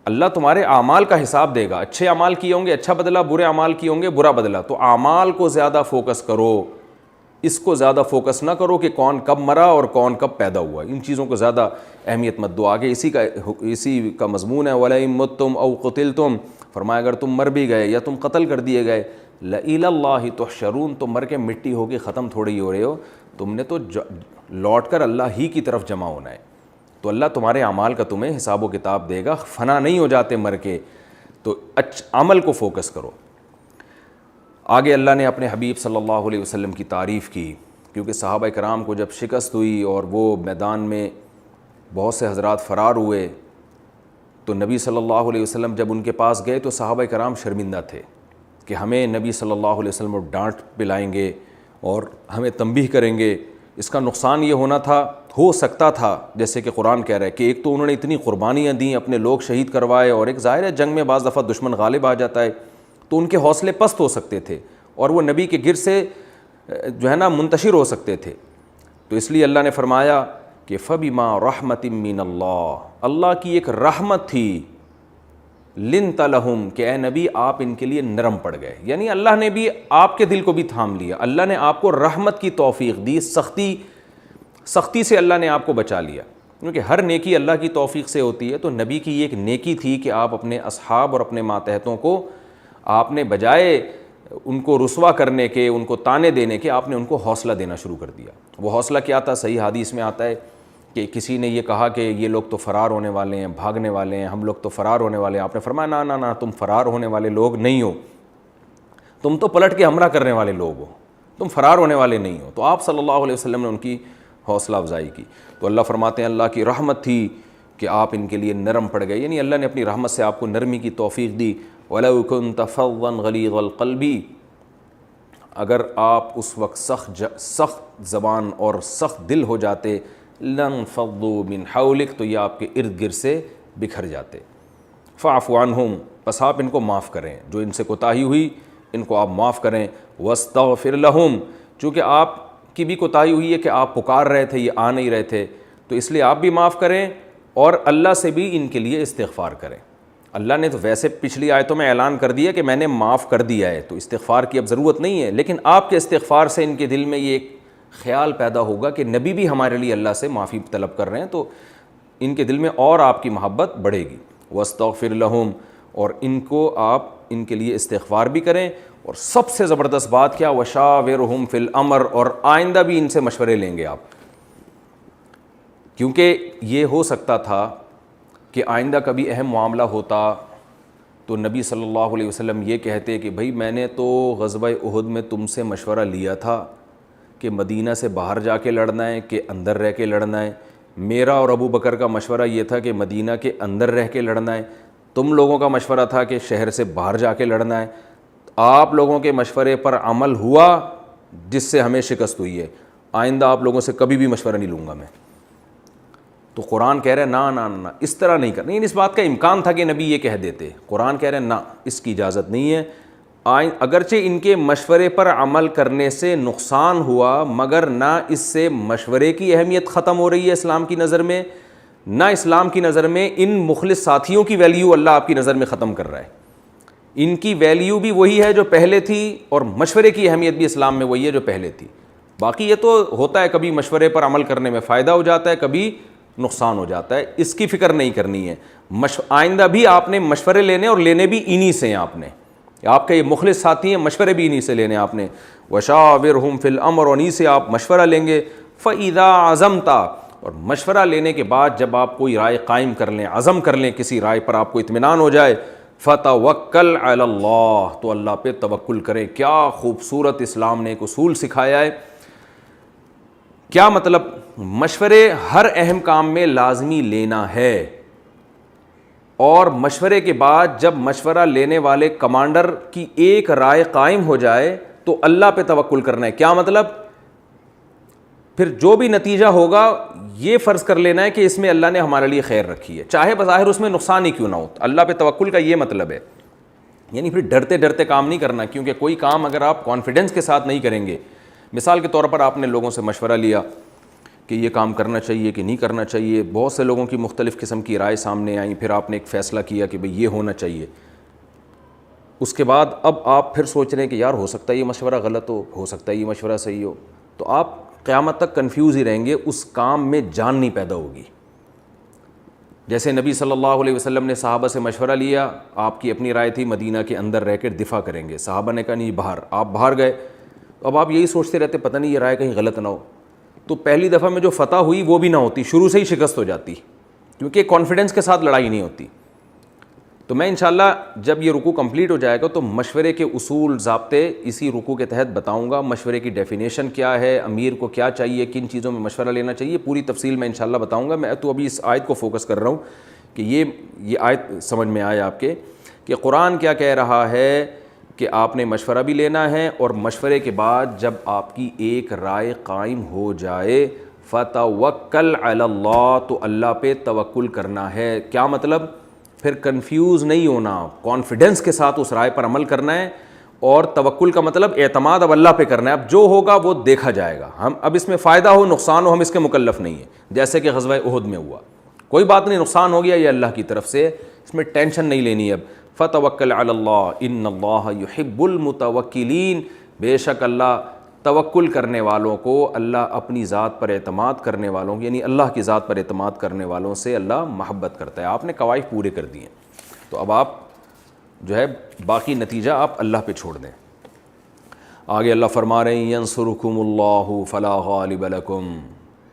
B: اللہ تمہارے اعمال کا حساب دے گا، اچھے اعمال کیے ہوں گے اچھا بدلہ، برے اعمال کیے ہوں گے برا بدلہ. تو اعمال کو زیادہ فوکس کرو، اس کو زیادہ فوکس نہ کرو کہ کون کب مرا اور کون کب پیدا ہوا، ان چیزوں کو زیادہ اہمیت مت دو. آگے اسی کا مضمون ہے وَلَئِن مُتُّمْ أَوْ قُتِلْتُمْ، فرمایا اگر تم مر بھی گئے یا تم قتل کر دیے گئے، لَإِلَى اللَّهِ تُحْشَرُونَ، تم مر کے مٹی ہو کے ختم تھوڑی ہو رہے ہو، تم نے تو لوٹ کر اللہ ہی کی طرف جمع ہونا ہے. تو اللہ تمہارے اعمال کا تمہیں حساب و کتاب دے گا، فنا نہیں ہو جاتے مر کے. تو عمل کو فوکس کرو. آگے اللہ نے اپنے حبیب صلی اللہ علیہ وسلم کی تعریف کی، کیونکہ صحابہ کرام کو جب شکست ہوئی اور وہ میدان میں بہت سے حضرات فرار ہوئے، تو نبی صلی اللہ علیہ وسلم جب ان کے پاس گئے تو صحابہ کرام شرمندہ تھے کہ ہمیں نبی صلی اللہ علیہ وسلم ڈانٹ پلائیں گے اور ہمیں تنبیہ کریں گے. اس کا نقصان یہ ہو سکتا تھا جیسے کہ قرآن کہہ رہا ہے کہ ایک تو انہوں نے اتنی قربانیاں دیں، اپنے لوگ شہید کروائے، اور ایک ظاہر ہے جنگ میں بعض دفعہ دشمن غالب آ جاتا ہے تو ان کے حوصلے پست ہو سکتے تھے اور وہ نبی کے گرد سے جو ہے نا منتشر ہو سکتے تھے. تو اس لیے اللہ نے فرمایا کہ فَبِمَا رَحْمَةٍ مِّنَ اللَّهِ، اللہ کی ایک رحمت تھی، لِنْتَ لَهُمْ، کہ اے نبی آپ ان کے لیے نرم پڑ گئے. یعنی اللہ نے بھی آپ کے دل کو بھی تھام لیا، اللہ نے آپ کو رحمت کی توفیق دی، سختی سے اللہ نے آپ کو بچا لیا، کیونکہ ہر نیکی اللہ کی توفیق سے ہوتی ہے. تو نبی کی ایک نیکی تھی کہ آپ اپنے اصحاب اور اپنے ماتحتوں کو آپ نے بجائے ان کو رسوا کرنے کے، ان کو تانے دینے کے، آپ نے ان کو حوصلہ دینا شروع کر دیا. وہ حوصلہ کیا تھا؟ صحیح حدیث میں آتا ہے کہ کسی نے یہ کہا کہ یہ لوگ تو فرار ہونے والے ہیں، بھاگنے والے ہیں، ہم لوگ تو فرار ہونے والے ہیں. آپ نے فرمایا نہ نہ نہ، تم فرار ہونے والے لوگ نہیں ہو، تم تو پلٹ کے حملہ کرنے والے لوگ ہو، تم فرار ہونے والے نہیں ہو. تو آپ صلی اللہ علیہ وسلم نے ان کی حوصلہ افزائی کی. تو اللہ فرماتے ہیں اللہ کی رحمت تھی کہ آپ ان کے لیے نرم پڑ گئے، یعنی اللہ نے اپنی رحمت سے آپ کو نرمی کی توفیق دی. وَلَوْ كُنْتَ فَظًّا غَلِيظَ الْقَلْبِ، اگر آپ اس وقت سخت زبان اور سخت دل ہو جاتے، لَانفَضُّوا مِنْ حَوْلِكَ، تو یہ آپ کے ارد گرد سے بکھر جاتے. فَاعْفُ عَنْهُمْ، پس آپ ان کو معاف کریں، جو ان سے کوتاہی ہوئی ان کو آپ معاف کریں. وَاسْتَغْفِرْ لَهُمْ، چونکہ آپ کی بھی کوتاہی ہوئی ہے کہ آپ پکار رہے تھے، یہ آ نہیں رہے تھے، تو اس لیے آپ بھی معاف کریں اور اللہ سے بھی ان کے لیے استغفار کریں. اللہ نے تو ویسے پچھلی آیتوں میں اعلان کر دیا کہ میں نے معاف کر دیا ہے، تو استغفار کی اب ضرورت نہیں ہے، لیکن آپ کے استغفار سے ان کے دل میں یہ ایک خیال پیدا ہوگا کہ نبی بھی ہمارے لیے اللہ سے معافی طلب کر رہے ہیں، تو ان کے دل میں اور آپ کی محبت بڑھے گی. واستغفر لہم, اور ان کو آپ ان کے لیے استغفار بھی کریں. اور سب سے زبردست بات کیا, وشاورہم فی الامر, اور آئندہ بھی ان سے مشورے لیں گے آپ, کیونکہ یہ ہو سکتا تھا کہ آئندہ کبھی اہم معاملہ ہوتا تو نبی صلی اللہ علیہ وسلم یہ کہتے کہ بھائی میں نے تو غزوہ احد میں تم سے مشورہ لیا تھا کہ مدینہ سے باہر جا کے لڑنا ہے کہ اندر رہ کے لڑنا ہے. میرا اور ابو بکر کا مشورہ یہ تھا کہ مدینہ کے اندر رہ کے لڑنا ہے, تم لوگوں کا مشورہ تھا کہ شہر سے باہر جا کے لڑنا ہے. آپ لوگوں کے مشورے پر عمل ہوا جس سے ہمیں شکست ہوئی ہے, آئندہ آپ لوگوں سے کبھی بھی مشورہ نہیں لوں گا میں. تو قرآن کہہ رہے ہیں نا نا نا, اس طرح نہیں کرنا. اس بات کا امکان تھا کہ نبی یہ کہہ دیتے, قرآن کہہ رہے ہیں نا, اس کی اجازت نہیں ہے. اگرچہ ان کے مشورے پر عمل کرنے سے نقصان ہوا, مگر نہ اس سے مشورے کی اہمیت ختم ہو رہی ہے اسلام کی نظر میں, نہ اسلام کی نظر میں ان مخلص ساتھیوں کی ویلیو اللہ آپ کی نظر میں ختم کر رہا ہے. ان کی ویلیو بھی وہی ہے جو پہلے تھی, اور مشورے کی اہمیت بھی اسلام میں وہی ہے جو پہلے تھی. باقی یہ تو ہوتا ہے کبھی مشورے پر عمل کرنے میں فائدہ ہو جاتا ہے, کبھی نقصان ہو جاتا ہے, اس کی فکر نہیں کرنی ہے. آئندہ بھی آپ نے مشورے لینے, اور لینے بھی انہی سے ہیں. آپ کے یہ مخلص ساتھی ہیں, مشورے بھی انہی سے لینے آپ نے. وشاورہم فی الامر, اور انہی سے آپ مشورہ لیں گے. فَإِذَا عَزَمْتَ, اور مشورہ لینے کے بعد جب آپ کوئی رائے قائم کر لیں, عزم کر لیں کسی رائے پر, آپ کو اطمینان ہو جائے, فَتَوَكَّلْ عَلَى اللَّهِ, تو اللہ پہ توکل کریں. کیا خوبصورت اسلام نے ایک اصول سکھایا ہے. کیا مطلب؟ مشورے ہر اہم کام میں لازمی لینا ہے, اور مشورے کے بعد جب مشورہ لینے والے کمانڈر کی ایک رائے قائم ہو جائے تو اللہ پہ توکل کرنا ہے. کیا مطلب؟ پھر جو بھی نتیجہ ہوگا یہ فرض کر لینا ہے کہ اس میں اللہ نے ہمارے لیے خیر رکھی ہے, چاہے بظاہر اس میں نقصان ہی کیوں نہ ہو. اللہ پہ توکل کا یہ مطلب ہے. یعنی پھر ڈرتے ڈرتے کام نہیں کرنا, کیونکہ کوئی کام اگر آپ کانفیڈنس کے ساتھ نہیں کریں گے, مثال کے طور پر آپ نے لوگوں سے مشورہ لیا کہ یہ کام کرنا چاہیے کہ نہیں کرنا چاہیے, بہت سے لوگوں کی مختلف قسم کی رائے سامنے آئیں, پھر آپ نے ایک فیصلہ کیا کہ بھئی یہ ہونا چاہیے. اس کے بعد اب آپ پھر سوچ رہے ہیں کہ یار ہو سکتا ہے یہ مشورہ غلط ہو سکتا ہے یہ مشورہ صحیح ہو, تو آپ قیامت تک کنفیوز ہی رہیں گے, اس کام میں جان نہیں پیدا ہوگی. جیسے نبی صلی اللہ علیہ وسلم نے صحابہ سے مشورہ لیا, آپ کی اپنی رائے تھی مدینہ کے اندر رہ کر دفاع کریں گے, صحابہ نے کہا نہیں باہر, آپ باہر گئے. اب آپ یہی سوچتے رہتے پتہ نہیں یہ رائے کہیں غلط نہ ہو, تو پہلی دفعہ میں جو فتح ہوئی وہ بھی نہ ہوتی, شروع سے ہی شکست ہو جاتی, کیونکہ کانفیڈنس کے ساتھ لڑائی نہیں ہوتی. تو میں انشاءاللہ جب یہ رکوع کمپلیٹ ہو جائے گا تو مشورے کے اصول ضابطے اسی رکوع کے تحت بتاؤں گا. مشورے کی ڈیفینیشن کیا ہے, امیر کو کیا چاہیے, کن چیزوں میں مشورہ لینا چاہیے, پوری تفصیل میں انشاءاللہ بتاؤں گا. میں تو ابھی اس آیت کو فوکس کر رہا ہوں کہ یہ آیت سمجھ میں آئے آپ کے کہ قرآن کیا کہہ رہا ہے کہ آپ نے مشورہ بھی لینا ہے, اور مشورے کے بعد جب آپ کی ایک رائے قائم ہو جائے فَتَوَكَّلْ عَلَى اللَّهِ, تو اللہ پہ توکل کرنا ہے. کیا مطلب؟ پھر کنفیوز نہیں ہونا, کانفیڈنس کے ساتھ اس رائے پر عمل کرنا ہے. اور توکل کا مطلب اعتماد اب اللہ پہ کرنا ہے. اب جو ہوگا وہ دیکھا جائے گا, ہم اب اس میں فائدہ ہو نقصان ہو ہم اس کے مکلف نہیں ہیں, جیسے کہ غزوہ احد میں ہوا. کوئی بات نہیں, نقصان ہو گیا یہ اللہ کی طرف سے, اس میں ٹینشن نہیں لینی. اب فَتَوَكَّلْ عَلَى اللَّهِ إِنَّ اللَّهَ يُحِبُّ الْمُتَوَكِّلِينَ, بے شک اللہ توکل کرنے والوں کو, اللہ اپنی ذات پر اعتماد کرنے والوں کو, یعنی اللہ کی ذات پر اعتماد کرنے والوں سے اللہ محبت کرتا ہے. آپ نے قواعد پورے کر دیے, تو اب آپ جو ہے باقی نتیجہ آپ اللہ پہ چھوڑ دیں. آگے اللہ فرما رہے ہیں ینصرکم اللہ فلا غالب لکم.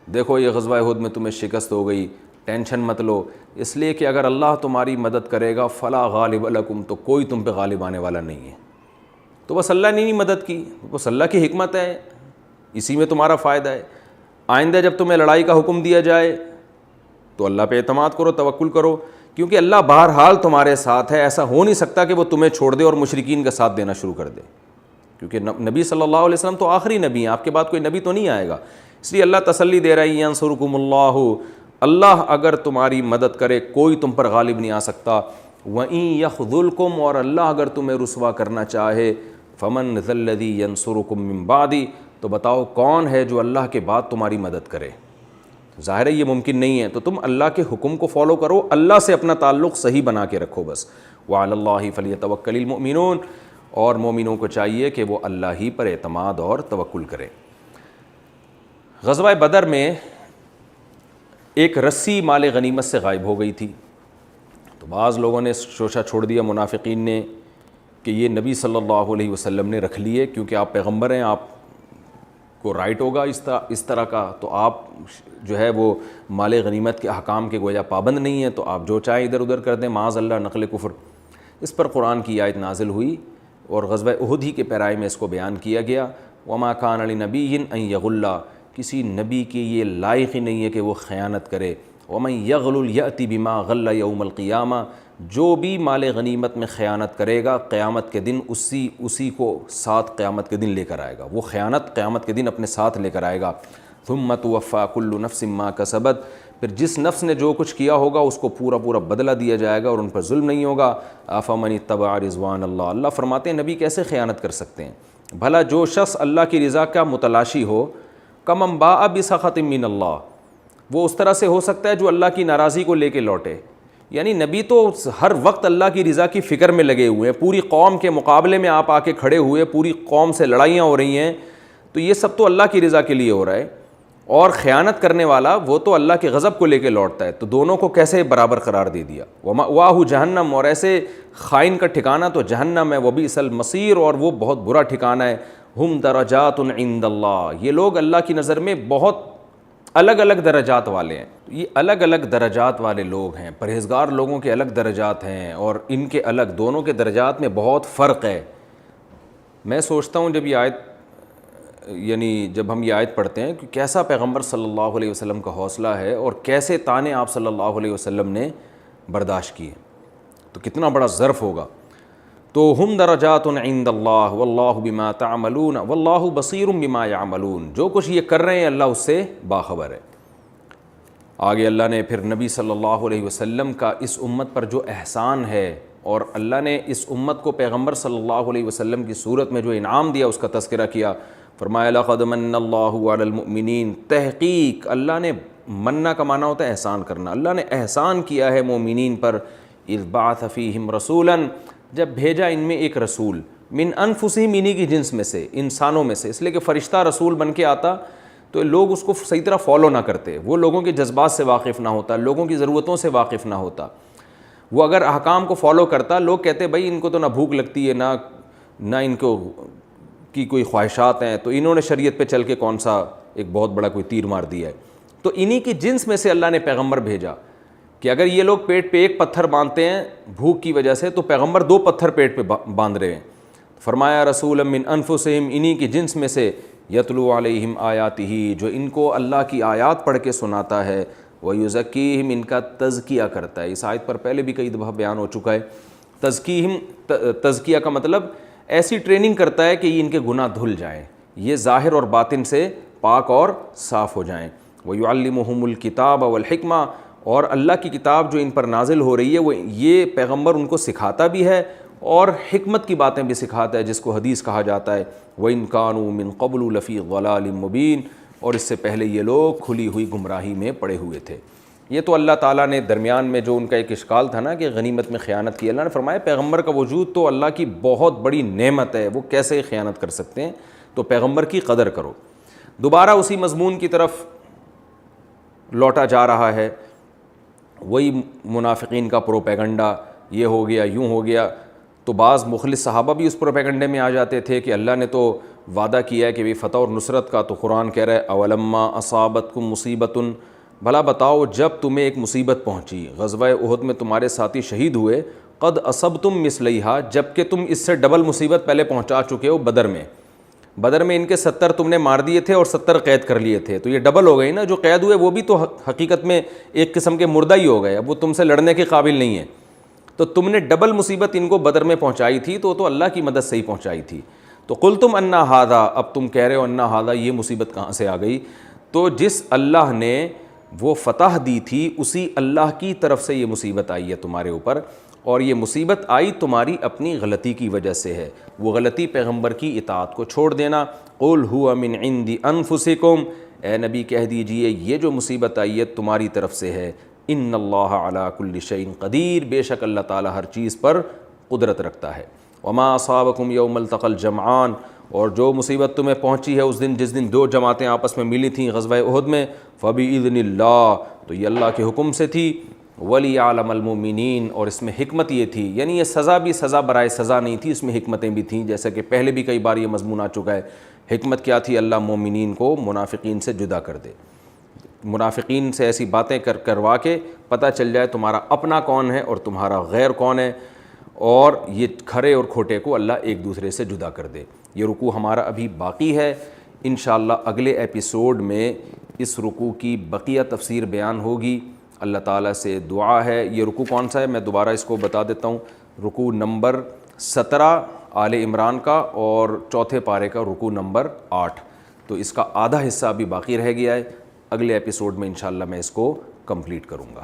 B: دیکھو یہ غزوہ احد میں تمہیں شکست ہو گئی, ٹینشن مت لو, اس لیے کہ اگر اللہ تمہاری مدد کرے گا فلا غالب لکم, تو کوئی تم پہ غالب آنے والا نہیں ہے. تو بس اللہ نے نہیں مدد کی, بس اللہ کی حکمت ہے, اسی میں تمہارا فائدہ ہے. آئندہ جب تمہیں لڑائی کا حکم دیا جائے تو اللہ پہ اعتماد کرو, توکل کرو, کیونکہ اللہ بہرحال تمہارے ساتھ ہے. ایسا ہو نہیں سکتا کہ وہ تمہیں چھوڑ دے اور مشرکین کا ساتھ دینا شروع کر دے, کیونکہ نبی صلی اللہ علیہ وسلم تو آخری نبی ہیں, آپ کے بعد کوئی نبی تو نہیں آئے گا. اس لیے اللہ تسلی دے رہا ہے ینصرکم اللہ, اللہ اگر تمہاری مدد کرے کوئی تم پر غالب نہیں آ سکتا. وَإِن يَخْذُلْكُمْ, اور اللہ اگر تمہیں رسوا کرنا چاہے, فَمَنْ ذَا الَّذِي يَنصُرُكُم مِّن بَعْدِ, تو بتاؤ کون ہے جو اللہ کے بعد تمہاری مدد کرے. ظاہر ہے یہ ممکن نہیں ہے, تو تم اللہ کے حکم کو فالو کرو, اللہ سے اپنا تعلق صحیح بنا کے رکھو بس. وَعَلَى اللَّهِ فَلْيَتَوَكَّلِ الْمُؤْمِنُونَ, اور مومنوں کو چاہیے کہ وہ اللہ ہی پر اعتماد اور توکل کریں. غزوہ بدر میں ایک رسی مال غنیمت سے غائب ہو گئی تھی، تو بعض لوگوں نے شوشہ چھوڑ دیا منافقین نے کہ یہ نبی صلی اللہ علیہ وسلم نے رکھ لیے، کیونکہ آپ پیغمبر ہیں، آپ کو رائٹ ہوگا اس طرح کا، تو آپ جو ہے وہ مال غنیمت کے احکام کے گویا پابند نہیں ہیں، تو آپ جو چاہیں ادھر ادھر کر دیں، معاذ اللہ نقل کفر۔ اس پر قرآن کی آیت نازل ہوئی اور غزوہ احد ہی کے پیرائی میں اس کو بیان کیا گیا، وما کان لنبی ان یغل، کسی نبی کی یہ لائق ہی نہیں ہے کہ وہ خیانت کرے، ومن یغل یأتی بما غل یوم القیامہ، جو بھی مال غنیمت میں خیانت کرے گا قیامت کے دن اسی کو ساتھ قیامت کے دن لے کر آئے گا، وہ خیانت قیامت کے دن اپنے ساتھ لے کر آئے گا۔ ثم توفی کل نفس ما کسبت، پھر جس نفس نے جو کچھ کیا ہوگا اس کو پورا بدلہ دیا جائے گا اور ان پر ظلم نہیں ہوگا۔ افمن اتبع رضوان اللہ، اللہ فرماتے ہیں نبی کیسے خیانت کر سکتے ہیں؟ بھلا جو شخص اللہ کی رضا کا متلاشی ہو، کمن باء بسخط من اللہ، وہ اس طرح سے ہو سکتا ہے جو اللہ کی ناراضی کو لے کے لوٹے۔ یعنی نبی تو ہر وقت اللہ کی رضا کی فکر میں لگے ہوئے ہیں، پوری قوم کے مقابلے میں آپ آ کے کھڑے ہوئے، پوری قوم سے لڑائیاں ہو رہی ہیں، تو یہ سب تو اللہ کی رضا کے لیے ہو رہا ہے، اور خیانت کرنے والا وہ تو اللہ کے غضب کو لے کے لوٹتا ہے، تو دونوں کو کیسے برابر قرار دے دیا؟ وَمَأْوَاهُ جہنم، اور ایسے خائن کا ٹھکانہ تو جہنم ہے، وَبِئْسَ الْمَصِيرُ، اور وہ بہت برا ٹھکانہ ہے۔ ہم درجات عند اللہ، یہ لوگ اللہ کی نظر میں بہت الگ الگ درجات والے ہیں، یہ الگ الگ درجات والے لوگ ہیں، پرہیزگار لوگوں کے الگ درجات ہیں اور ان کے الگ، دونوں کے درجات میں بہت فرق ہے۔ میں سوچتا ہوں جب ہم یہ آیت پڑھتے ہیں کہ کیسا پیغمبر صلی اللہ علیہ وسلم کا حوصلہ ہے اور کیسے طعنے آپ صلی اللہ علیہ وسلم نے برداشت کیے، تو کتنا بڑا ظرف ہوگا۔ تو ہم درجات عند اللہ واللہ بما تعملون واللہ بصیر بما یعملون، جو کچھ یہ کر رہے ہیں اللہ اس سے باخبر ہے۔ آگے اللہ نے پھر نبی صلی اللہ علیہ وسلم کا اس امت پر جو احسان ہے، اور اللہ نے اس امت کو پیغمبر صلی اللہ علیہ وسلم کی صورت میں جو انعام دیا اس کا تذکرہ کیا۔ فرمایا لقد من اللہ علی المؤمنین، تحقیق اللہ نے، مننا کا معنی ہوتا ہے احسان کرنا، اللہ نے احسان کیا ہے مومنین پر، اذ بعث فیہم رسولا، جب بھیجا ان میں ایک رسول، من انفسہم، انہی کی جنس میں سے، انسانوں میں سے، اس لیے کہ فرشتہ رسول بن کے آتا تو لوگ اس کو صحیح طرح فالو نہ کرتے، وہ لوگوں کے جذبات سے واقف نہ ہوتا، لوگوں کی ضرورتوں سے واقف نہ ہوتا، وہ اگر احکام کو فالو کرتا لوگ کہتے بھائی ان کو تو نہ بھوک لگتی ہے، نہ ان کو کی کوئی خواہشات ہیں، تو انہوں نے شریعت پہ چل کے کون سا ایک بہت بڑا کوئی تیر مار دیا ہے۔ تو انہی کی جنس میں سے اللہ نے پیغمبر بھیجا کہ اگر یہ لوگ پیٹ پہ ایک پتھر باندھتے ہیں بھوک کی وجہ سے، تو پیغمبر 2 پتھر پیٹ پہ باندھ رہے ہیں۔ فرمایا رسولا من انفسہم، انہی کی جنس میں سے، یتلو علیہم آیاتہ، جو ان کو اللہ کی آیات پڑھ کے سناتا ہے، ویزکیہم، ان کا تزکیہ کرتا ہے۔ اس آیت پر پہلے بھی کئی دفعہ بیان ہو چکا ہے۔ تزکیہم، تزکیہ کا مطلب ایسی ٹریننگ کرتا ہے کہ یہ ان کے گناہ دھل جائیں، یہ ظاہر اور باطن سے پاک اور صاف ہو جائیں۔ وَيُعَلِّمُهُمُ الْكِتَابَ وَالْحِكْمَةَ، اور اللہ کی کتاب جو ان پر نازل ہو رہی ہے وہ یہ پیغمبر ان کو سکھاتا بھی ہے اور حکمت کی باتیں بھی سکھاتا ہے، جس کو حدیث کہا جاتا ہے۔ وَإِن كَانُوا مِن قَبْلُ لَفِي ضَلَالٍ مُبِينٍ، اور اس سے پہلے یہ لوگ کھلی ہوئی گمراہی میں پڑے ہوئے تھے۔ یہ تو اللہ تعالیٰ نے درمیان میں جو ان کا ایک اشکال تھا نا کہ غنیمت میں خیانت کی، اللہ نے فرمایا پیغمبر کا وجود تو اللہ کی بہت بڑی نعمت ہے، وہ کیسے خیانت کر سکتے ہیں، تو پیغمبر کی قدر کرو۔ دوبارہ اسی مضمون کی طرف لوٹا جا رہا ہے، وہی منافقین کا پروپیگنڈا، یہ ہو گیا یوں ہو گیا، تو بعض مخلص صحابہ بھی اس پروپیگنڈے میں آ جاتے تھے کہ اللہ نے تو وعدہ کیا ہے کہ بھی فتح اور نصرت کا، تو قرآن کہہ رہا ہے اولما اصابتکم مصیبۃ، بھلا بتاؤ جب تمہیں ایک مصیبت پہنچی، غزوہ احد میں تمہارے ساتھی شہید ہوئے، قد اصبتم مثلیہا، جب کہ تم اس سے ڈبل مصیبت پہلے پہنچا چکے ہو بدر میں ان کے 70 تم نے مار دیے تھے اور 70 قید کر لیے تھے، تو یہ ڈبل ہو گئی نا، جو قید ہوئے وہ بھی تو حقیقت میں ایک قسم کے مردہ ہی ہو گئے، اب وہ تم سے لڑنے کے قابل نہیں ہیں، تو تم نے ڈبل مصیبت ان کو بدر میں پہنچائی تھی، تو اللہ کی مدد سے ہی پہنچائی تھی۔ تو قلتم انا ھذا، اب تم کہہ رہے ہو انا ھذا، یہ مصیبت کہاں سے آ گئی؟ تو جس اللہ نے وہ فتح دی تھی اسی اللہ کی طرف سے یہ مصیبت آئی ہے تمہارے اوپر، اور یہ مصیبت آئی تمہاری اپنی غلطی کی وجہ سے ہے، وہ غلطی پیغمبر کی اطاعت کو چھوڑ دینا۔ قل ھو من عند انفسکم، اے نبی کہہ دیجئے یہ جو مصیبت آئی ہے تمہاری طرف سے ہے، ان اللہ علی کل شیء قدیر، بے شک اللہ تعالیٰ ہر چیز پر قدرت رکھتا ہے۔ وما اصابکم یوم التقى الجمعان، اور جو مصیبت تمہیں پہنچی ہے اس دن جس دن دو جماعتیں آپس میں ملی تھیں غزوہ احد میں، فبإذن اللہ، تو یہ اللہ کے حکم سے تھی، ولیعلم المؤمنین، اور اس میں حکمت یہ تھی، یعنی یہ سزا بھی سزا برائے سزا نہیں تھی، اس میں حکمتیں بھی تھیں، جیسا کہ پہلے بھی کئی بار یہ مضمون آ چکا ہے۔ حکمت کیا تھی؟ اللہ مومنین کو منافقین سے جدا کر دے، منافقین سے ایسی باتیں کروا کے پتہ چل جائے تمہارا اپنا کون ہے اور تمہارا غیر کون ہے، اور یہ کھرے اور کھوٹے کو اللہ ایک دوسرے سے جدا کر دے۔ یہ رکوع ہمارا ابھی باقی ہے، انشاءاللہ اگلے ایپیسوڈ میں اس رکوع کی بقیہ تفسیر بیان ہوگی۔ اللہ تعالیٰ سے دعا ہے، یہ رکوع کون سا ہے میں دوبارہ اس کو بتا دیتا ہوں، رکوع نمبر 17 آل عمران کا، اور چوتھے پارے کا رکوع نمبر 8، تو اس کا آدھا حصہ ابھی باقی رہ گیا ہے، اگلے ایپیسوڈ میں انشاءاللہ میں اس کو کمپلیٹ کروں گا۔